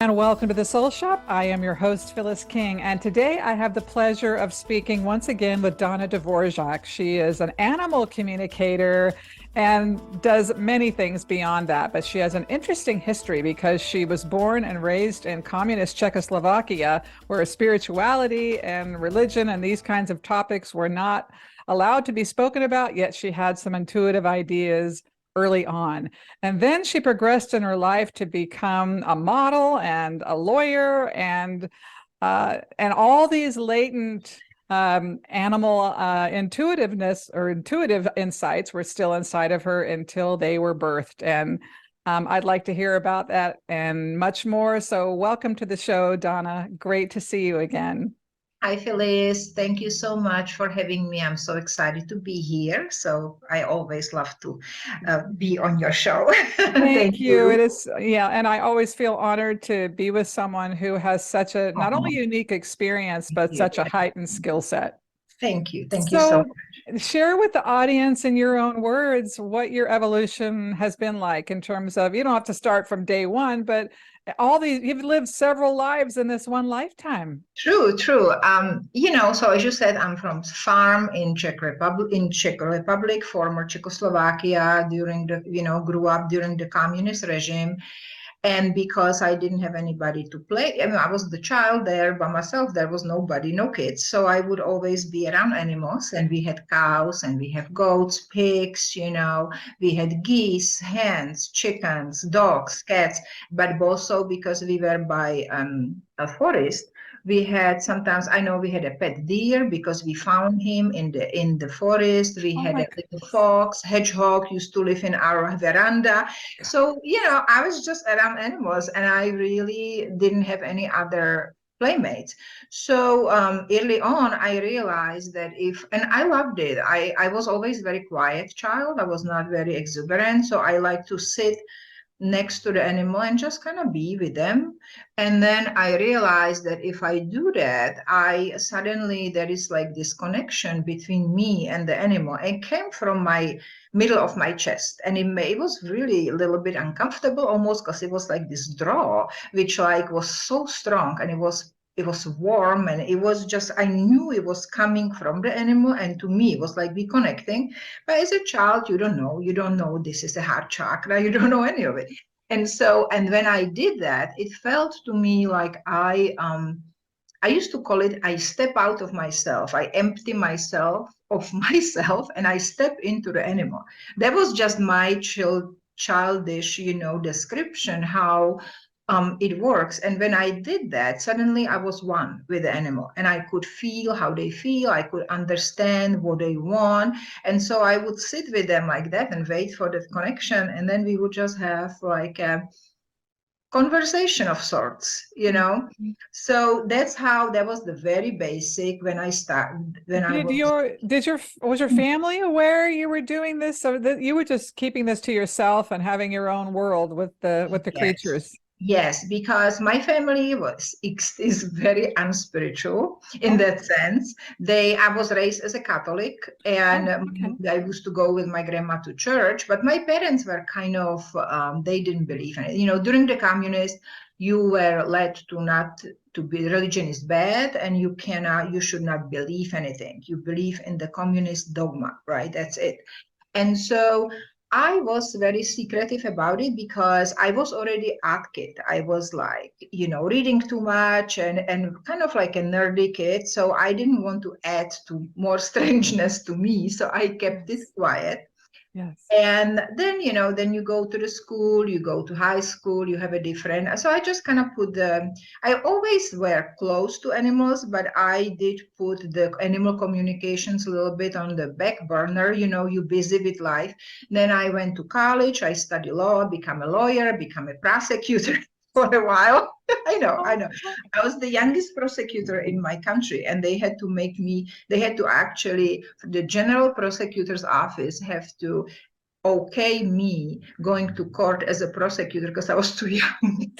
And welcome to the Soul Shop. I am your host, Phyllis King. And today I have the pleasure of speaking once again with Donna Dvorak. She is an animal communicator and does many things beyond that. But she has an interesting history because she was born and raised in communist Czechoslovakia, where spirituality and religion and these kinds of topics were not allowed to be spoken about, yet she had some intuitive ideas early on. And then she progressed in her life to become a model and a lawyer and all these latent animal intuitiveness or intuitive insights were still inside of her until they were birthed. And I'd like to hear about that and much more. So welcome to the show, Donna. Great to see you again. Hi, Phyllis. Thank you so much for having me. I'm so excited to be here. So I always love to be on your show. Thank Thank you. It you. is, yeah, and I always feel honored to be with someone who has such a not only Oh, unique experience, thank but you. such a heightened skill set. Thank you. Thank you so So, much. share with the audience in your own words what your evolution has been like in terms of, you don't have to start from day one, but all these, you've lived several lives in this one lifetime. True, true. So as you said, I'm from farm in Czech Republic, former Czechoslovakia during grew up during the communist regime. And because I didn't have anybody to play, I mean, I was the child there by myself. There was nobody, no kids. So I would always be around animals. And we had cows and we have goats, pigs, we had geese, hens, chickens, dogs, cats. But also because we were by a forest, we had sometimes, I know we had a pet deer because we found him in the forest. We Oh had my a little fox, hedgehog used to live in our veranda. So, I was just around animals and I really didn't have any other playmates. So early on, I realized that and I loved it. I was always very quiet child. I was not very exuberant. So I like to sit next to the animal and just kind of be with them. And then I realized that if I do that, I suddenly there is like this connection between me and the animal. It came from my middle of my chest, and it was really a little bit uncomfortable almost because it was like this draw, which like was so strong, and it was warm, and it was just I knew it was coming from the animal, and to me it was like we connecting. But as a child, you don't know this is a heart chakra, you don't know any of it. And when I did that, it felt to me like I used to call it I step out of myself. I empty myself of myself and I step into the animal. That was just my childish, description how it works. And when I did that, suddenly I was one with the animal and I could feel how they feel. I could understand what they want. And so I would sit with them like that and wait for that connection. And then we would just have like a conversation of sorts. God. So that was the very basic when I started, when I was. Was your family aware you were doing this, so that you were just keeping this to yourself and having your own world with the Yes. creatures? Yes, because my family is very unspiritual in Oh, that sense. I was raised as a Catholic, and oh, okay. I used to go with my grandma to church. But my parents were kind of they didn't believe in it. During the communists, you were led to not to be religion is bad, and you should not believe anything. You believe in the communist dogma, right? That's it. And so I was very secretive about it because I was already a kid. I was like, reading too much and kind of like a nerdy kid. So I didn't want to add to more strangeness to me. So I kept it Yes, quiet. yes. And then you go to the school, you go to high school, you have a different. So I just kind of I always were close to animals, but I did put the animal communications a little bit on the back burner. You busy with life. Then I went to college, I studied law, become a lawyer, become a prosecutor for a while. I know. Oh, I was the youngest prosecutor in my country, and they had to actually, the general prosecutor's office have to okay me going to court as a prosecutor because I was too young.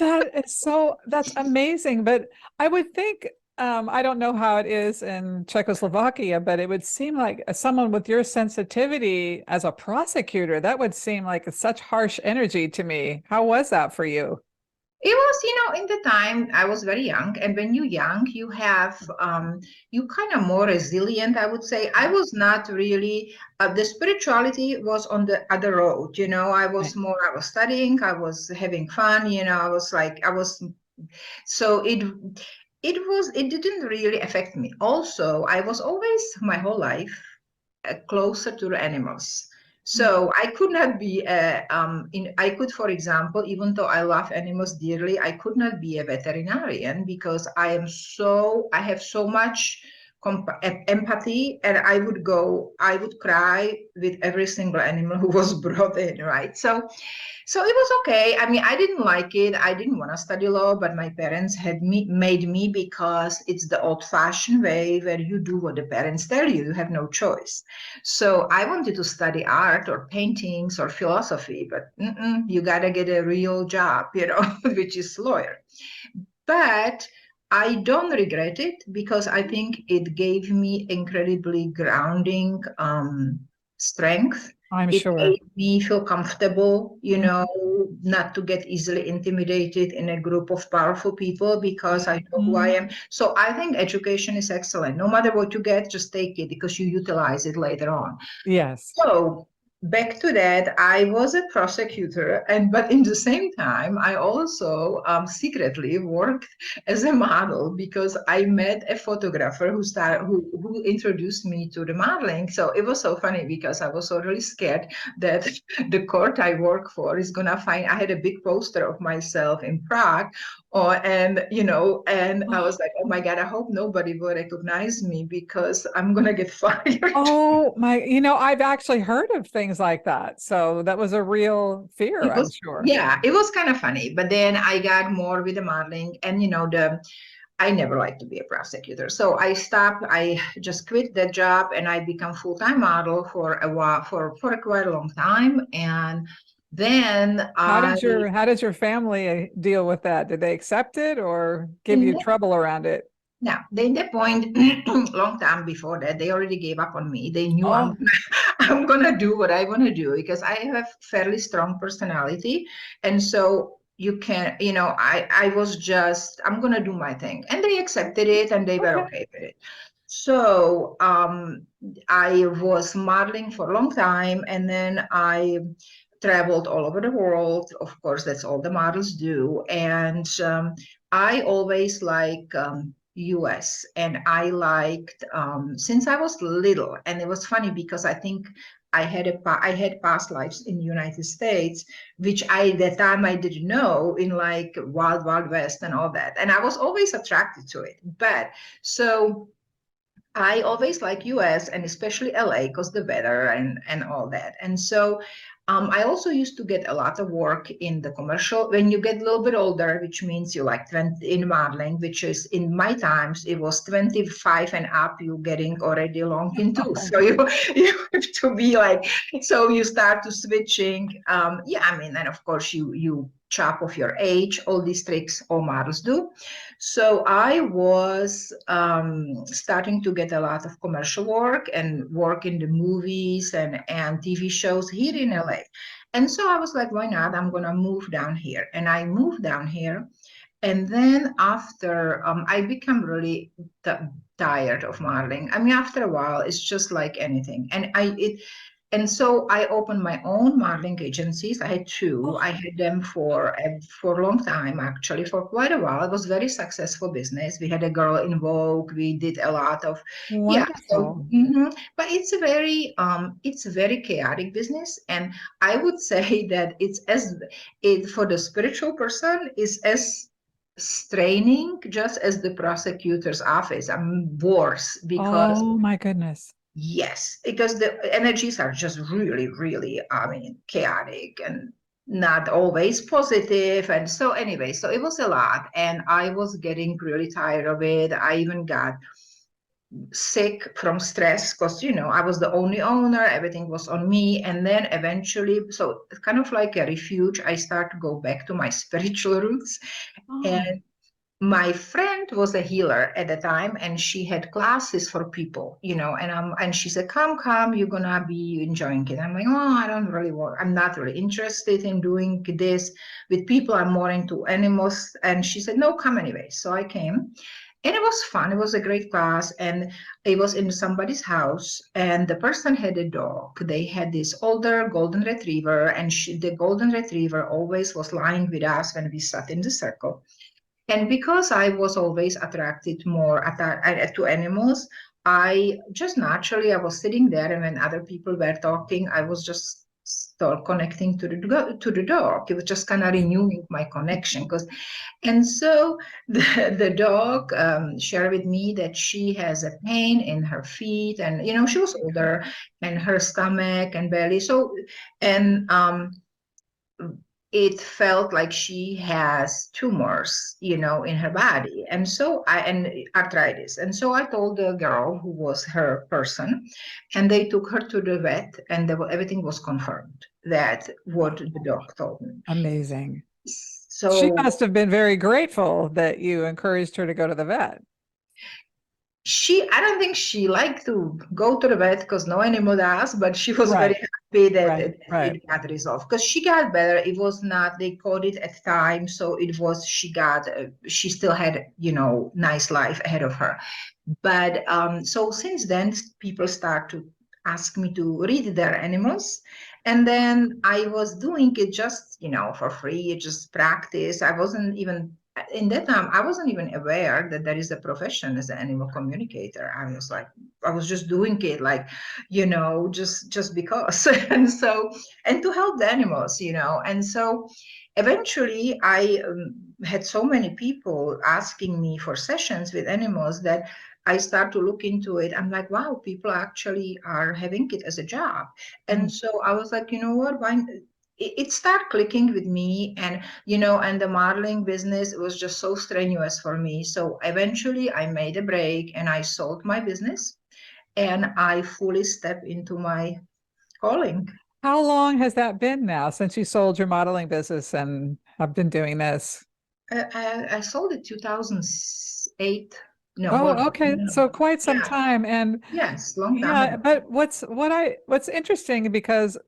that's amazing. But I would think, I don't know how it is in Czechoslovakia, but it would seem like someone with your sensitivity as a prosecutor, that would seem like such harsh energy to me. How was that for you? It was, in the time I was very young, and when you're young, you have you kind of more resilient, I would say. I was not really the spirituality was on the other road, I was Right. more, I was studying, I was having fun, I was like, I was so it didn't really affect me. Also, I was always my whole life closer to the animals. Mm. So I could not be I could, for example, even though I love animals dearly, I could not be a veterinarian because I have so much empathy, and I would cry with every single animal who was brought in, right? So it was okay. I mean, I didn't like it. I didn't want to study law, but my parents made me because it's the old-fashioned way where you do what the parents tell you. You have no choice. So I wanted to study art or paintings or philosophy, but you gotta get a real job, which is lawyer. But I don't regret it because I think it gave me incredibly grounding strength. I'm It sure. made me feel comfortable, Mhm. not to get easily intimidated in a group of powerful people because I know who I Mhm. am. So I think education is excellent. No matter what you get, just take it because you utilize it later on. Yes. So back to that, I was a prosecutor, but in the same time, I also secretly worked as a model because I met a photographer who introduced me to the modeling. So it was so funny because I was so really scared that the court I work for is gonna find I had a big poster of myself in Prague, and I was like, oh my God, I hope nobody will recognize me because I'm gonna get fired. Oh my, I've actually heard of things like that. So that was a real fear, It I'm was, sure. yeah, it was kind of funny. But then I got more with the modeling, and I never liked to be a prosecutor. So I stopped, I just quit that job and I become full-time model for a while, for a quite a long time. And then How did your family deal with that? Did they accept it or give in you that, trouble around it? now, in that point, long time before that, they already gave up on me. They knew Oh, I'm gonna do what I want to do because I have fairly strong personality, and so you can, I was just I'm gonna do my thing, and they accepted it, and they were okay. okay with it. So I was modeling for a long time, and then I traveled all over the world. Of course, that's all the models do, and I always US, and I liked since I was little, and it was funny because I think I had past lives in the United States, which at that time I didn't know, in like Wild Wild West and all that, and I was always attracted to it. But so I always like US and especially LA because the weather and all that. And so I also used to get a lot of work in the commercial when you get a little bit older, which means you like 20 in modeling, which is in my times, it was 25 and up, you getting already long into. Oh, So you have to be like, so you start to switching. Yeah, I mean, and of course you chop off your age, all these tricks all models do. So I was starting to get a lot of commercial work and work in the movies and TV shows here in LA. And so I was like, why not? I'm going to move down here. And I moved down here. And then after, I become really tired of modeling. I mean, after a while, it's just like anything. And so I opened my own modeling agencies. I had two. I had them for a long time, actually, for quite a while. It was very successful business. We had a girl in Vogue. We did a lot of, yeah. So, wonderful. but it's a very chaotic business, and I would say that it for the spiritual person is as straining just as the prosecutor's office. I'm worse because Oh my goodness. yes, because the energies are just really, really, I mean, chaotic and not always positive. And so, anyway, so it was a lot, and I was getting really tired of it. I even got sick from stress because, I was the only owner, everything was on me. And then eventually, so it's kind of like a refuge, I start to go back to my spiritual roots. Oh, And my friend was a healer at the time, and she had classes for people, and she said, come, you're gonna be enjoying it. I'm like, oh, I'm not really interested in doing this with people. I'm more into animals. And she said, no, come anyway. So I came. And it was fun. It was a great class. And it was in somebody's house. And the person had a dog. They had this older golden retriever. And the golden retriever always was lying with us when we sat in the circle. And because I was always attracted more to animals, I just naturally, I was sitting there, and when other people were talking, I was just start connecting to the dog. It was just kind of renewing my connection. And so the dog shared with me that she has a pain in her feet, and she was older, and her stomach and belly. So, and it felt like she has tumors, in her body. And arthritis. And so I told the girl who was her person, and they took her to the vet, and everything was confirmed that what the doc told me. Amazing. So she must have been very grateful that you encouraged her to go to the vet. I don't think she liked to go to the vet, because no animal does, but she was very happy that it got resolved, because she got better. It was not, they caught it at time. So she still had, nice life ahead of her. But so since then, people start to ask me to read their animals. And then I was doing it just, for free, just practice. I wasn't even in that time, I wasn't even aware that there is a profession as an animal communicator. I was just doing it like, just because. and to help the animals, And so eventually I had so many people asking me for sessions with animals that I start to look into it. I'm like, wow, people actually are having it as a job. And so I was like, you know what, why? It started clicking with me, and and the modeling business was just so strenuous for me. So eventually I made a break, and I sold my business, and I fully stepped into my calling. How long has that been now since you sold your modeling business and have been doing this? I sold it 2008. No, Oh, okay. no. So quite some Yeah. time. And Yes, long time yeah, ago. but what's interesting, because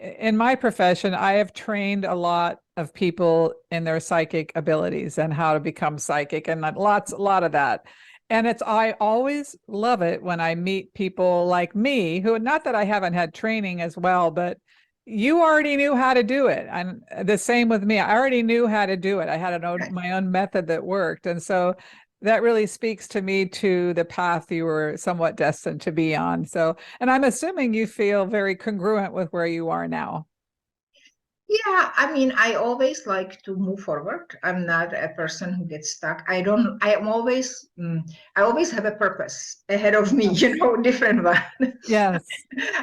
in my profession, I have trained a lot of people in their psychic abilities and how to become psychic, and a lot of that. And I always love it when I meet people like me, who, not that I haven't had training as well, but you already knew how to do it. And the same with me. I already knew how to do it. I had my own method that worked. And so that really speaks to me, to the path you were somewhat destined to be on. So, and I'm assuming you feel very congruent with where you are now. Yeah, I mean, I always like to move forward. I'm not a person who gets stuck. I am always, I always have a purpose ahead of me, different one. Yes.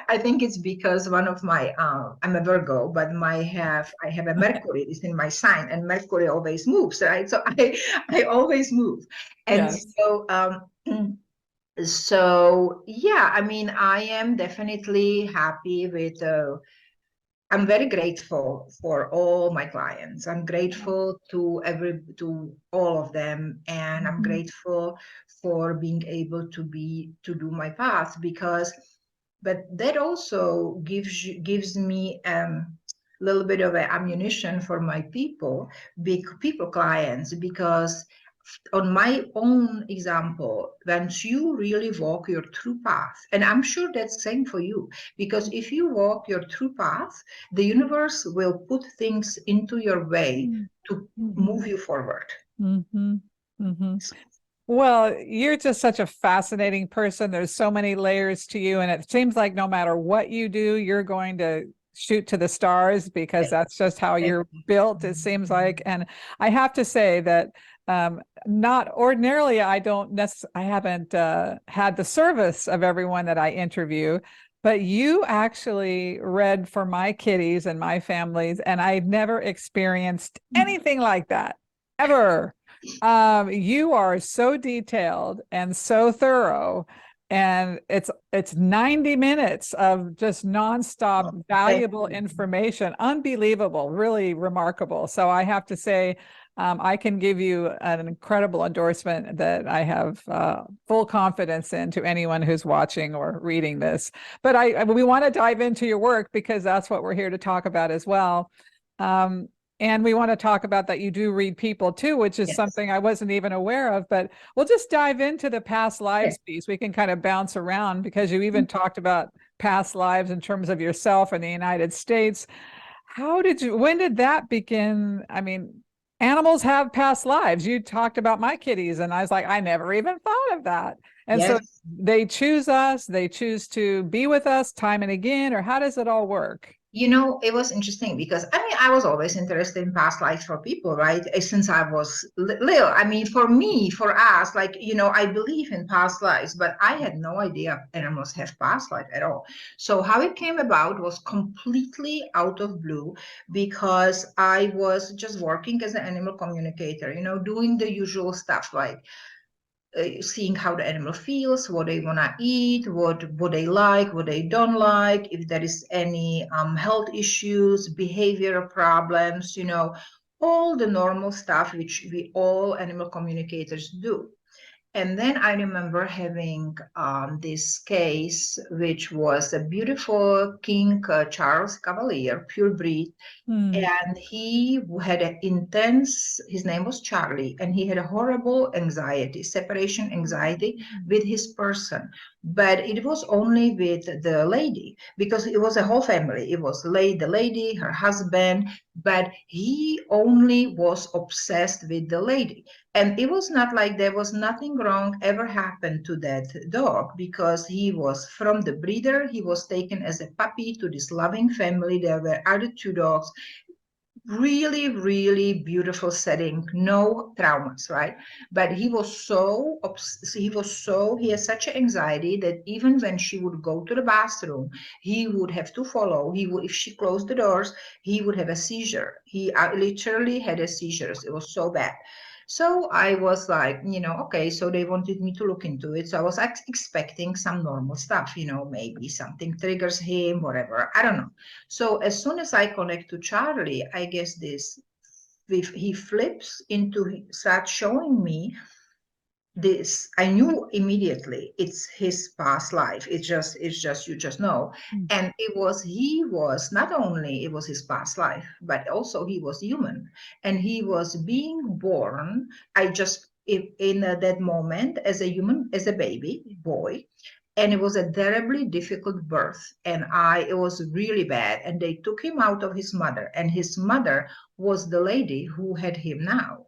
I think it's because one of my, I'm a Virgo, but I have a Mercury is in my sign, and Mercury always moves, right? So I always move. And Yes. so yeah, I mean, I am definitely happy with, I'm very grateful for all my clients. I'm grateful to all of them, and I'm grateful for being able to do my path, but that also gives me a little bit of ammunition for my big people clients, because on my own example, once you really walk your true path, and I'm sure that's same for you, because if you walk your true path, the universe will put things into your way to move you forward. Mm-hmm. Mm-hmm. Well, you're just such a fascinating person. There's so many layers to you, and it seems like no matter what you do, you're going to shoot to the stars, because that's just how you're built, it seems like. And I have to say that not ordinarily, I haven't had the service of everyone that I interview, but you actually read for my kitties and my families, and I've never experienced anything like that, ever. You are so detailed and so thorough, and it's 90 minutes of just nonstop valuable information. Unbelievable, really remarkable. So I have to say, I can give you an incredible endorsement that I have full confidence in to anyone who's watching or reading this. But we want to dive into your work because that's what we're here to talk about as well. And we want to talk about that you do read people too, which is something I wasn't even aware of, but we'll just dive into the past lives piece. We can kind of bounce around because you even talked about past lives in terms of yourself in the United States. When did that begin? I mean, animals have past lives. You talked about my kitties, and I was like, I never even thought of that. And so they choose us, they choose to be with us time and again, or how does it all work? You know, it was interesting because I mean, I was always interested in past lives for people, right? Since I was little. I mean, for me, for us, like, you know, I believe in past lives, but I had no idea animals have past life at all. So how it came about was completely out of blue because I was just working as an animal communicator, you know, doing the usual stuff like seeing how the animal feels, what they want to eat, what they like, what they don't like, if there is any health issues, behavioral problems, you know, all the normal stuff which we all animal communicators do. And then I remember having this case, which was a beautiful King Charles Cavalier, pure breed. And he had an intense, his name was Charlie, and he had a horrible anxiety, separation anxiety with his person. But it was only with the lady because it was a whole family. It was the lady, her husband, but he only was obsessed with the lady. And it was not like there was nothing wrong ever happened to that dog because he was from the breeder. He was taken as a puppy to this loving family. There were other two dogs, really, really beautiful setting, no traumas, right? But he has such an anxiety that even when she would go to the bathroom, he would have to follow. If she closed the doors, he would have a seizure. He literally had a seizure. It was so bad. So I was like, you know, okay, so they wanted me to look into it. So I was expecting some normal stuff, you know, maybe something triggers him, whatever. I don't know. So as soon as I connect to Charlie, I guess he flips into, starts showing me this. I knew immediately it's his past life. You just know. And he was not only it was his past life, but also he was human and he was being born. In that moment as a human, as a baby boy, and it was a terribly difficult birth, and it was really bad, and they took him out of his mother, and his mother was the lady who had him now.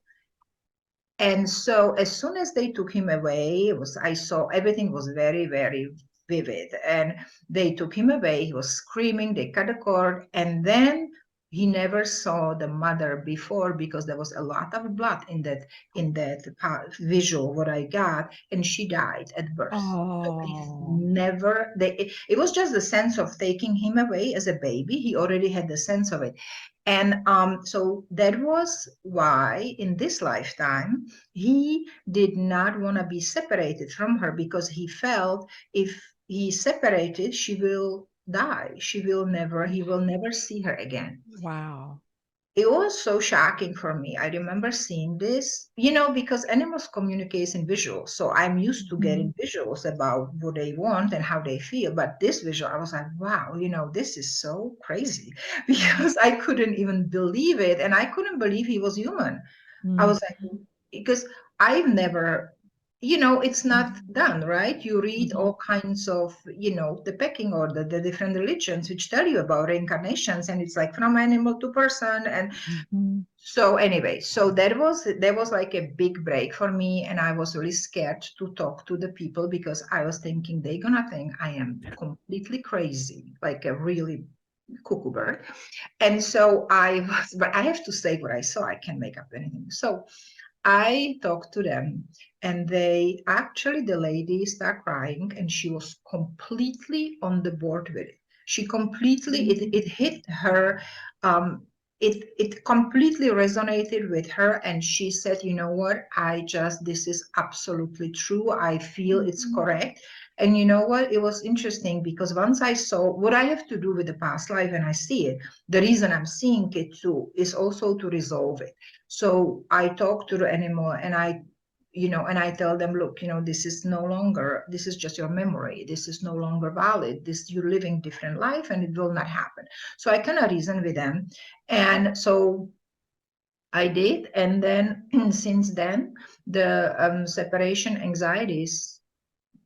And so as soon as they took him away, I saw everything was very, very vivid. And they took him away. He was screaming. They cut the cord. And then he never saw the mother before because there was a lot of blood in that visual what I got, and she died at birth. Oh. It was just the sense of taking him away as a baby. He already had the sense of it. And so that was why in this lifetime, he did not want to be separated from her because he felt if he separated, she will die. He will never see her again. Wow. It was so shocking for me. I remember seeing this, you know, because animals communicate in visuals. So I'm used to getting visuals about what they want and how they feel. But this visual, I was like, wow, you know, this is so crazy because I couldn't even believe it. And I couldn't believe he was human. I was like, because I've never, you know, it's not done, right? You read all kinds of, you know, the pecking order, the different religions which tell you about reincarnations, and it's like from animal to person. And so anyway, so that was like a big break for me, and I was really scared to talk to the people because I was thinking they're gonna think I am completely crazy, like a really cuckoo bird. And so but I have to say what I saw. I can't make up anything. So I talked to them, and the lady started crying, and she was completely on the board with it. She completely, it hit her, it completely resonated with her, and she said, you know what, this is absolutely true. I feel it's correct. And you know what? It was interesting because once I saw what I have to do with the past life and I see it, the reason I'm seeing it too is also to resolve it. So I talk to the animal and and I tell them, look, this is no longer, this is just your memory. This is no longer valid. You're living different life and it will not happen. So I kind of reason with them. And so I did. And then since then, the separation anxieties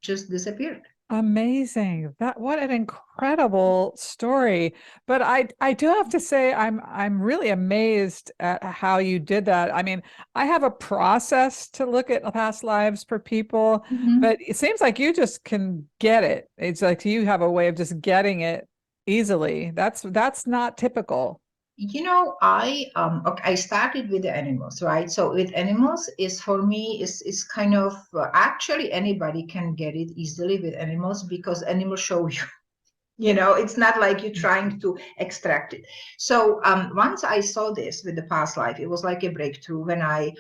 just disappeared. Amazing. What an incredible story. But I do have to say I'm really amazed at how you did that. I mean, I have a process to look at past lives for people, Mhm. but it seems like you just can get it. It's like you have a way of just getting it easily. That's not typical. I started with the animals, right? So with animals is for me is kind of actually anybody can get it easily with animals because animals show you. It's not like you're trying to extract it. So once I saw this with the past life, it was like a breakthrough when I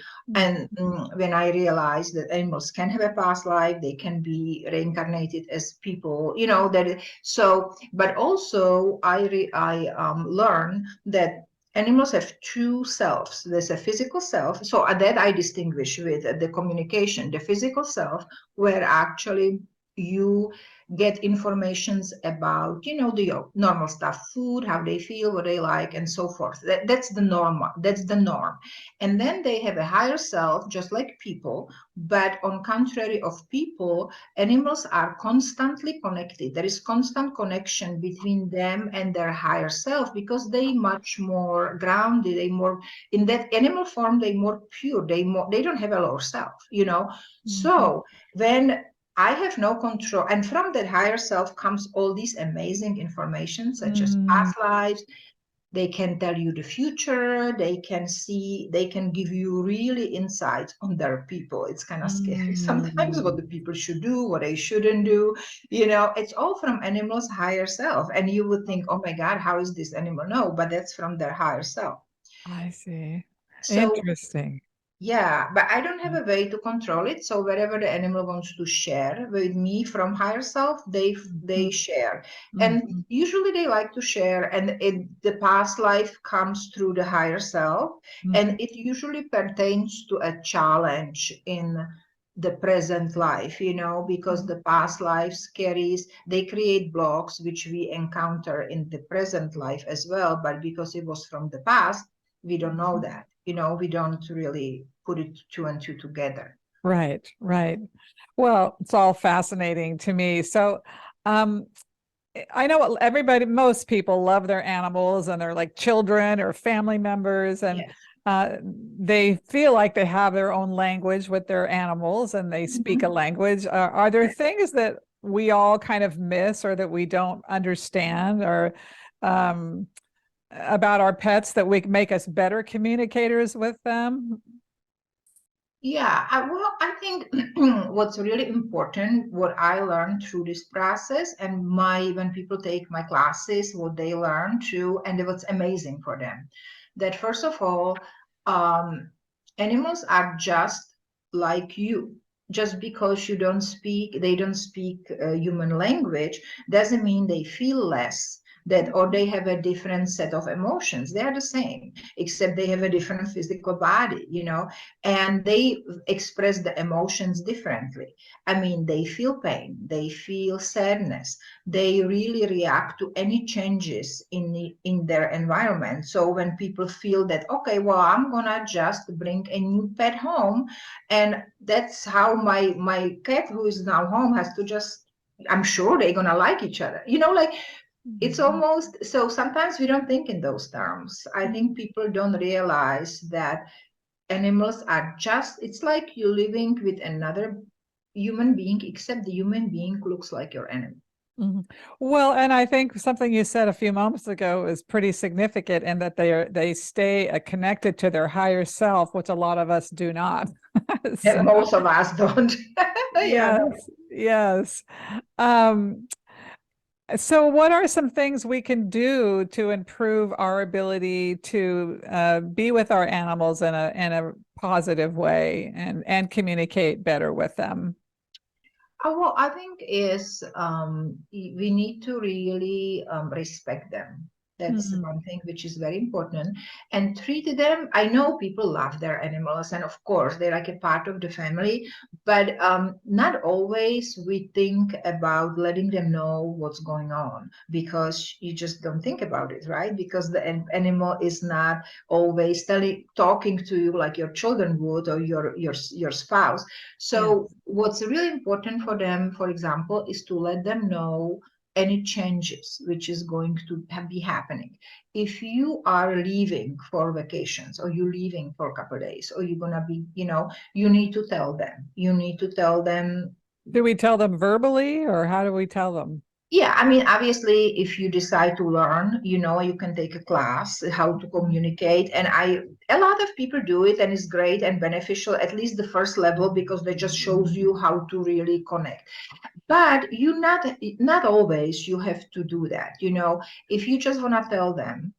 realized that animals can have a past life, they can be reincarnated as people, but also I learned that animals have two selves. There's a physical self, so that I distinguish with the communication, the physical self, where actually you get informations about the normal stuff, food, how they feel, what they like, and so forth. That's the norm. And then they have a higher self, just like people, but on contrary of people, animals are constantly connected. There is constant connection between them and their higher self because they much more grounded, they more in that animal form, they more pure, they don't have a lower self. Mhm. So when I have no control. And from that higher self comes all these amazing information, such as Mm, past lives. They can tell you the future. They can give you really insights on their people. It's kind of scary sometimes what mm. the people should do, what they shouldn't do. It's all from animals' higher self. And you would think, oh my God, how is this animal? No, but that's from their higher self. I see. So Interesting. yeah, but I don't have a way to control it. So wherever the animal wants to share with me from higher self, they Mhm, share, and mhm, usually they like to share. And the past life comes through the higher self, mhm, and it usually pertains to a challenge in the present life. Because mhm. the past lives they create blocks which we encounter in the present life as well. But because it was from the past, we don't know that. We don't really put it two and two together. Right, right. Well, it's all fascinating to me. So, um, I know everybody, most people love their animals and they're like children or family members, and Yes. they feel like they have their own language with their animals and they speak a Mhm. language. Are there things that we all kind of miss or that we don't understand or um, about our pets that we make us better communicators with them? Yeah, well, I think what's really important, what I learned through this process, and when people take my classes, what they learn too, and what's amazing for them, that first of all, um, animals are just like you. Just because they don't speak human language, doesn't mean they feel less. Or they have a different set of emotions. They are the same, except they have a different physical body. And they express the emotions differently. I mean, they feel pain, they feel sadness, they really react to any changes in their environment. So when people feel that, okay, well, I'm gonna just bring a new pet home, and that's how my cat who is now home has to just, I'm sure they're gonna like each other. Like it's Mhm. almost, so sometimes we don't think in those terms. I think people don't realize that animals are just, it's like you're living with another human being, except the human being looks like your enemy. Mhm. Well, and I think something you said a few moments ago is pretty significant in that they stay connected to their higher self, which a lot of us do not. So, And most of us don't. Yeah, no. yes, yes. Um, so what are some things we can do to improve our ability to be with our animals in a positive way and communicate better with them? Well, I think is we need to really respect them. That's Mm. one thing which is very important. And treat them. I know people love their animals, and of course they're like a part of the family. But not always we think about letting them know what's going on because you just don't think about it, right? Because the animal is not always talking to you like your children would or your spouse. Yeah. So what's really important for them, for example, is to let them know any changes which is going to be happening. If you are leaving for vacations or you're leaving for a couple of days or you're gonna be, you need to tell them. You need to tell them. Do we tell them verbally or how do we tell them? Yeah, I mean, obviously, if you decide to learn, you can take a class, how to communicate. And a lot of people do it, and it's great and beneficial, at least the first level, because that just shows you how to really connect. But not always you have to do that. If you just want to tell them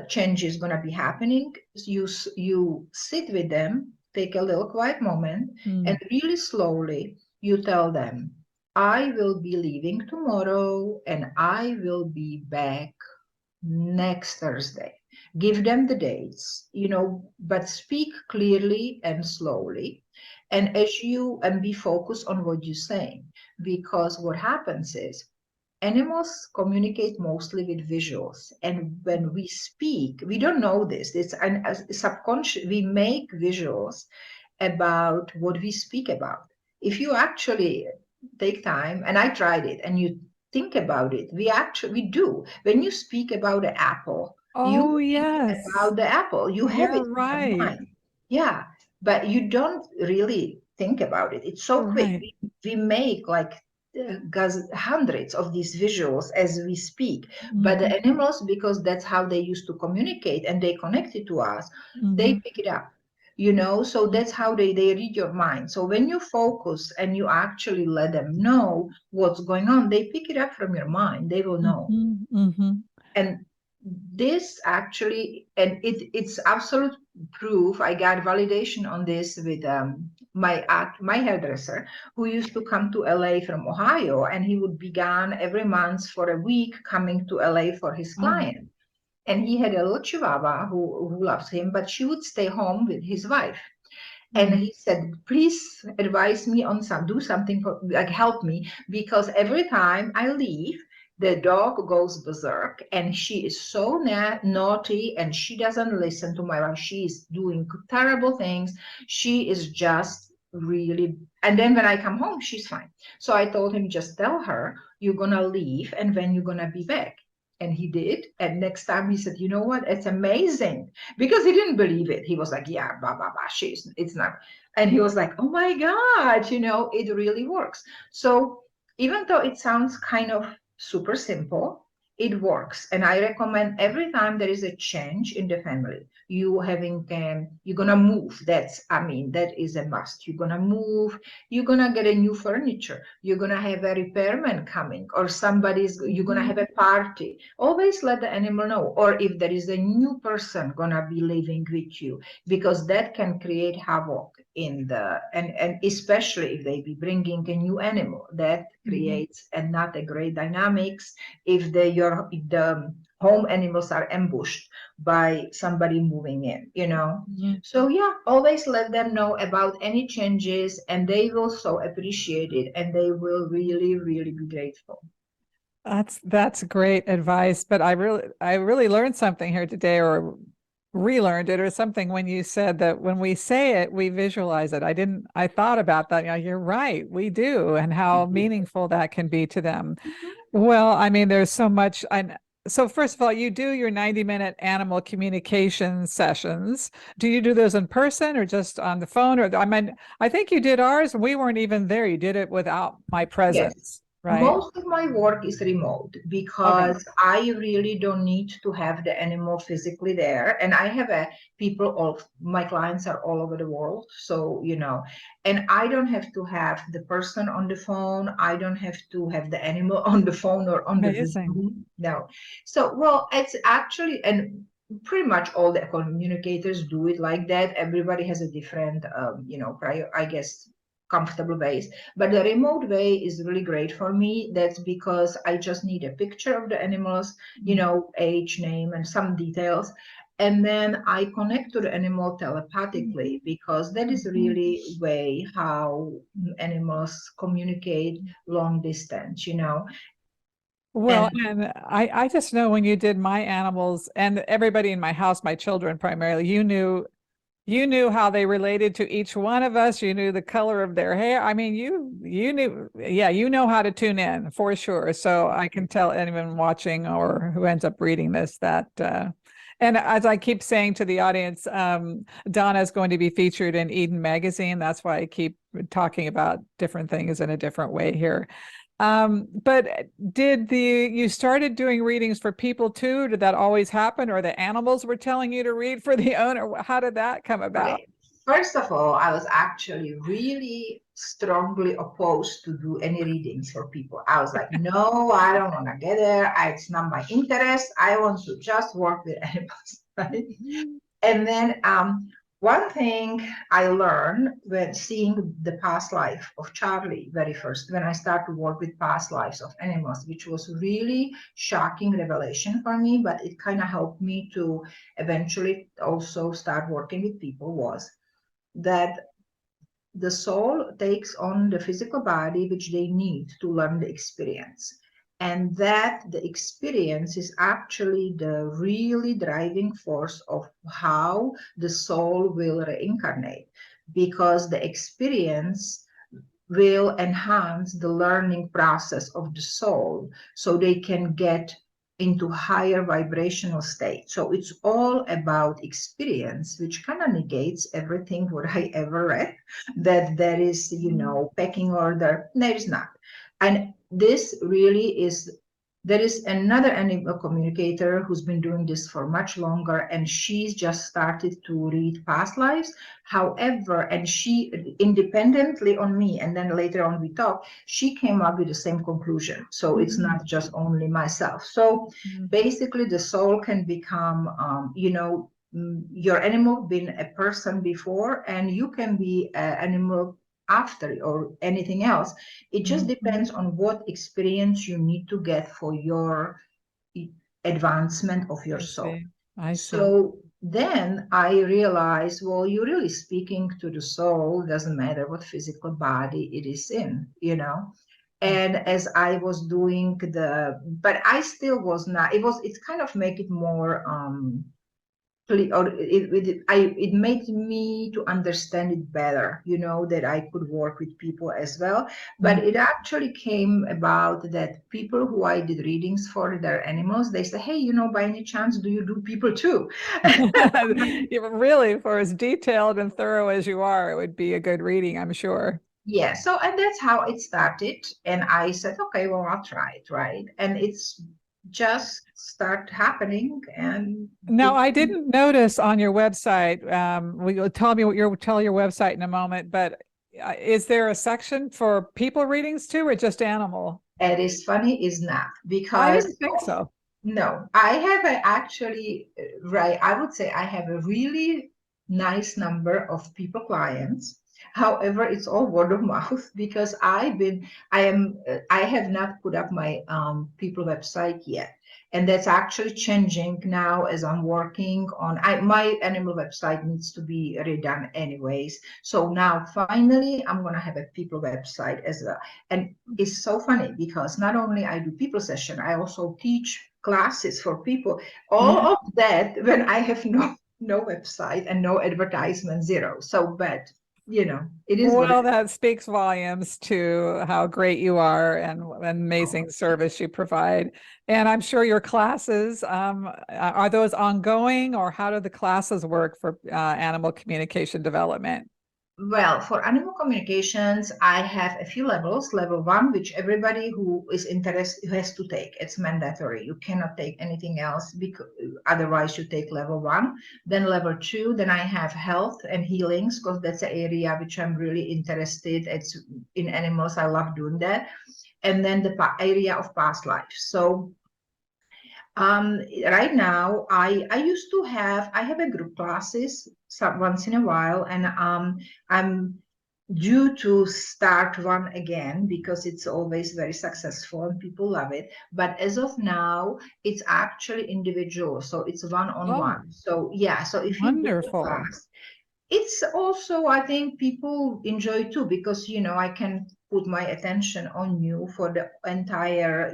change is going to be happening, you sit with them, take a little quiet moment, and Mm. really slowly you tell them, I will be leaving tomorrow and I will be back next Thursday. Give them the dates, but speak clearly and slowly. And be focused on what you're saying, because what happens is animals communicate mostly with visuals. And when we speak, we don't know this. It's an subconscious, we make visuals about what we speak about. If you actually take time, and I tried it, and you think about it, we do. When you speak about an apple, you Oh, think yes. about the apple, you have You're it in your right. mind. Yeah, but you don't really think about it. It's so quick. Right. We make like hundreds of these visuals as we speak. But the Mhm. animals, because that's how they used to communicate and they connected to us, they Mhm. pick it up. So that's how they read your mind. So when you focus and you actually let them know what's going on, they pick it up from your mind. They will know. Mhm. Mhm. And this actually, and it's absolute proof. I got validation on this with my hairdresser, who used to come to LA from Ohio, and he would be gone every month for a week, coming to LA for his Oh. client. And he had a little chihuahua who loves him, but she would stay home with his wife. And Mhm. he said, please advise me on do something for, like, help me, because every time I leave, the dog goes berserk and she is so naughty and she doesn't listen to my wife. She is doing terrible things. She is just really, and then when I come home, she's fine. So I told him, just tell her you're gonna leave and when you're gonna be back. And he did. And next time he said, you know what? It's amazing, because he didn't believe it. He was like, yeah, blah, blah, blah. It's not. And he was like, oh my God, it really works. So even though it sounds kind of super simple, it works. And I recommend every time there is a change in the family, you're gonna move. That is a must. You're gonna move, you're gonna get a new furniture, you're gonna have a repairman coming, or you're gonna have Mhm. a party. Always let the animal know. Or if there is a new person gonna be living with you, because that can create havoc in the and especially if they be bringing a new animal, that Mhm. creates and not a great dynamics if the home animals are ambushed by somebody moving in. Mhm. So yeah, always let them know about any changes, and they will so appreciate it, and they will really really be grateful. That's great advice, but I really learned something here today or relearned it or something when you said that when we say it, we visualize it. I thought about that. Yeah, you're right. We do, and how meaningful that can be to them. Well, I mean, there's so much. So first of all, you do your 90-minute animal communication sessions. Do you do those in person or just on the phone? Or I mean, I think you did ours. We weren't even there. You did it without my Yes. presence, right? Most of my work is remote Okay. because I really don't need to have the animal physically there. And I have all my clients are all over the world. So, and I don't have to have the person on the phone. I don't have to have the animal on the phone or on the Amazing. Zoom. No. So, well, it's actually, and pretty much all the communicators do it like that. Everybody has a different, prior, I guess, comfortable ways. But the remote way is really great for me. That's because I just need a picture of the animals, age, name, and some details. And then I connect to the animal telepathically, because that is really way how animals communicate long distance, Well, And and I just know when you did my animals and everybody in my house, my children primarily, you knew how they related to each one of us. You knew the color of their hair. I mean, you knew, yeah, you know how to tune in for sure. So I can tell anyone watching or who ends up reading this that and as I keep saying to the audience, Donna is going to be featured in Eden Magazine. That's why I keep talking about different things in a different way here. But you started doing readings for people too? Did that always happen, or the animals were telling you to read for the owner? How did that come about? okay. First of all, I was actually really strongly opposed to do any readings for people. I was like, no, I don't want to get there. It's not my interest. I want to just work with animals, right? And then one thing I learned when seeing the past life of Charlie very first, when I started to work with past lives of animals, which was really shocking revelation for me, but it kind of helped me to eventually also start working with people, was that the soul takes on the physical body which they need to learn the experience, and that the experience is actually the really driving force of how the soul will reincarnate, because the experience will enhance the learning process of the soul so they can get into higher vibrational state. So it's all about experience, which kind of negates everything what I ever read, that there is, pecking order. There is not. And this really is, there is another animal communicator who's been doing this for much longer, and she's just started to read past lives. However, and she independently on me, and then later on we talked, she came up with the same conclusion. So it's not just only myself. So basically the soul can become, your animal been a person before, and you can be an animal after or anything else. It just depends on what experience you need to get for your advancement of your soul. I see. So then I realized, well, you're really speaking to the soul, doesn't matter what physical body it is in, And as I was doing but I still was not, it's kind of make it more, or it made me to understand it better, that I could work with people as well. But it actually came about that people who I did readings for their animals, they say, hey, by any chance, do you do people too? Really, for as detailed and thorough as you are, it would be a good reading, I'm sure. Yeah, so and that's how it started. And I said, okay, well, I'll try it, right? And it's just start happening. And Now, I didn't notice on your website, will tell your website in a moment, but is there a section for people readings too, or just animal? it is funny, is not, I because didn't think so. no, I have actually, right, I would say I have a really nice number of people clients. However, it's all word of mouth, because I have not put up my people website yet. And that's actually changing now as I'm working on, my animal website needs to be redone anyways. So now finally I'm going to have a people website as well. And it's so funny because not only I do people session, I also teach classes for people. All of that when I have no website and no advertisement, zero. So, but it is what it Well, is. that speaks volumes to how great you are and amazing service you provide. And I'm sure your classes, are those ongoing, or how do the classes work for animal communication development? Well, for animal communications, I have a few levels. Level 1, which everybody who is interested has to take. It's mandatory. You cannot take anything else because otherwise you take level 1. Then level 2, then I have health and healings, because that's an area which I'm really interested. It's in animals. I love doing that. And then the area of past life. So right now, I used to have, I have a group classes once in a while, and I'm due to start one again because it's always very successful and people love it. But as of now, it's actually individual, so it's Oh, one-on-one. So yeah, so if you book a wonderful. class, it's also, I think people enjoy too, because I can put my attention on you for the entire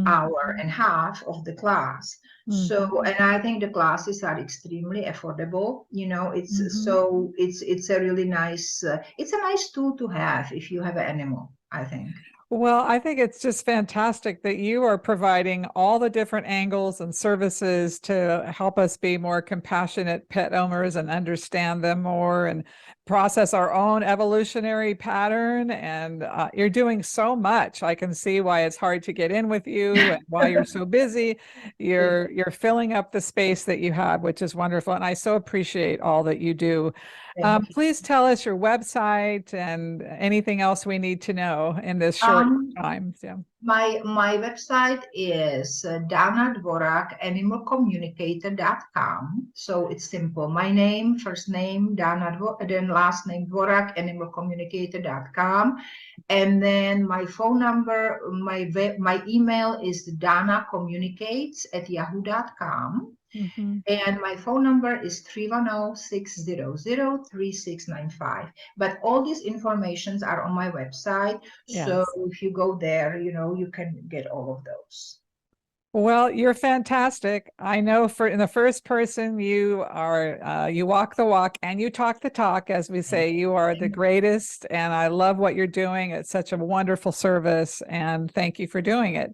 hour Mhm. and a half of the class. So, Mhm. and I think the classes are extremely affordable. Mhm. It's a really nice, it's a nice tool to have if you have an animal, I think. Well, I think it's just fantastic that you are providing all the different angles and services to help us be more compassionate pet owners and understand them more and process our own evolutionary pattern. And you're doing so much. I can see why it's hard to get in with you and why you're so busy. You're filling up the space that you have, which is wonderful. And I so appreciate all that you do. Thank you. Please tell us your website and anything else we need to know in this short Um, time. Yeah. my website is Dana Dvorak, animalcommunicator.com. So it's simple. My name, first name, Dana Dvorak, then last name Dvorak, animalcommunicator.com. And then my phone number, my email is danacommunicates@yahoo.com. Mhm. And my phone number is 310-600-3695. But all these informations are on my website. So Yes. if you go there, you can get all of those. Well, you're fantastic. I know for in the first person, you are you walk the walk and you talk the talk, as we Thank say. You are the you. greatest, and I love what you're doing. It's such a wonderful service, and thank you for doing it.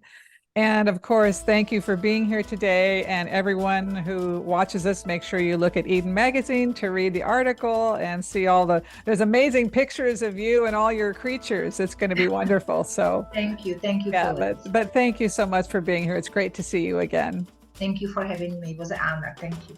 And of course, thank you for being here today. And everyone who watches this, make sure you look at Eden Magazine to read the article and see there's amazing pictures of you and all your creatures. It's going to be wonderful. So, Thank you. Thank you, yeah, Phyllis. but thank you so much for being here. It's great to see you again. Thank you for having me. It was an honor. Thank you.